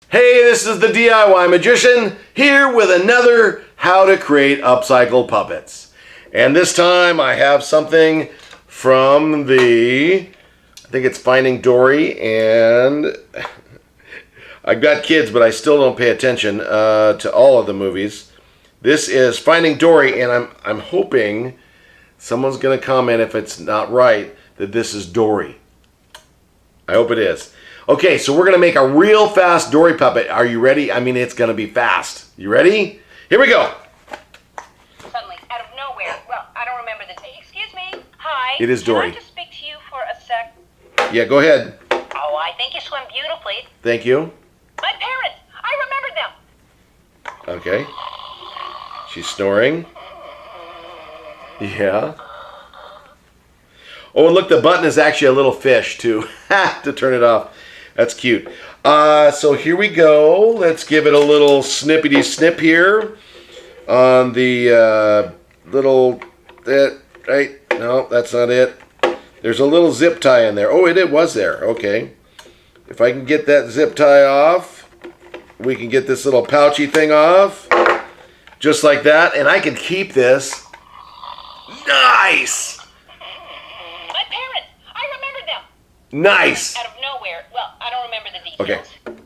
Hey, this is the DIY Magician here with another How to Create Upcycled Puppets. And this time I have something from I think it's Finding Dory, and I've got kids, but I still don't pay attention to all of the movies. This is Finding Dory, and I'm hoping someone's going to comment if it's not right that this is Dory. I hope it is. Okay, so we're going to make a real fast Dory puppet. Are you ready? I mean, it's going to be fast. You ready? Here we go. Suddenly, out of nowhere. Well, I don't remember the date. Excuse me. Hi. It is Dory. Can I just speak to you for a sec? Yeah, go ahead. Oh, I think you swim beautifully. Thank you. My parents. I remembered them. Okay. She's snoring. Yeah. Oh, and look, the button is actually a little fish, too, to turn it off. That's cute. So here we go. Let's give it a little snippety snip here on the little, right? No, that's not it. There's a little zip tie in there. Oh, it was there. Okay. If I can get that zip tie off, we can get this little pouchy thing off. Just like that. And I can keep this. Nice! My parents. I remembered them. Nice! Out of nowhere. Well, I don't remember the details. Okay.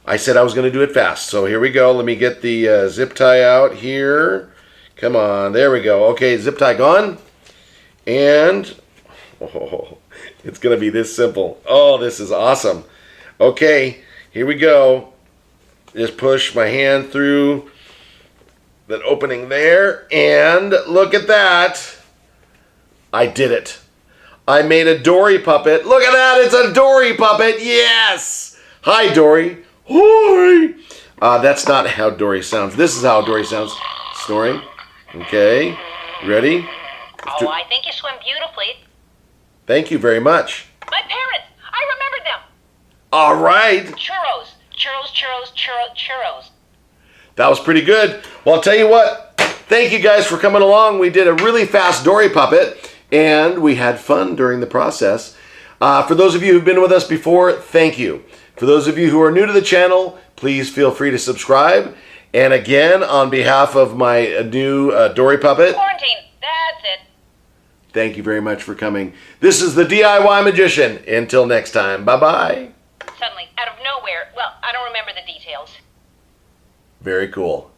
I said I was going to do it fast. So here we go. Let me get the zip tie out here. Come on. There we go. Okay, zip tie gone. And oh, it's going to be this simple. Oh, this is awesome. Okay, here we go. Just push my hand through that opening there. And look at that. I did it. I made a Dory puppet. Look at that. It's a Dory puppet. Yes. Hi, Dory. Hi. That's not how Dory sounds. This is how Dory sounds. Snoring. Okay. Ready? Oh, I think you swim beautifully. Thank you very much. My parents. I remembered them. All right. Churros. Churros. That was pretty good. Well, I'll tell you what. Thank you guys for coming along. We did a really fast Dory puppet, and we had fun during the process. For those of you who've been with us before, thank you. For those of you who are new to the channel, please feel free to subscribe. And again, on behalf of my new Dory puppet, Quarantine. That's it. thank you very much for coming. This is the DIY Magician. Until next time, bye-bye. Suddenly, out of nowhere. Well, I don't remember the details. Very cool.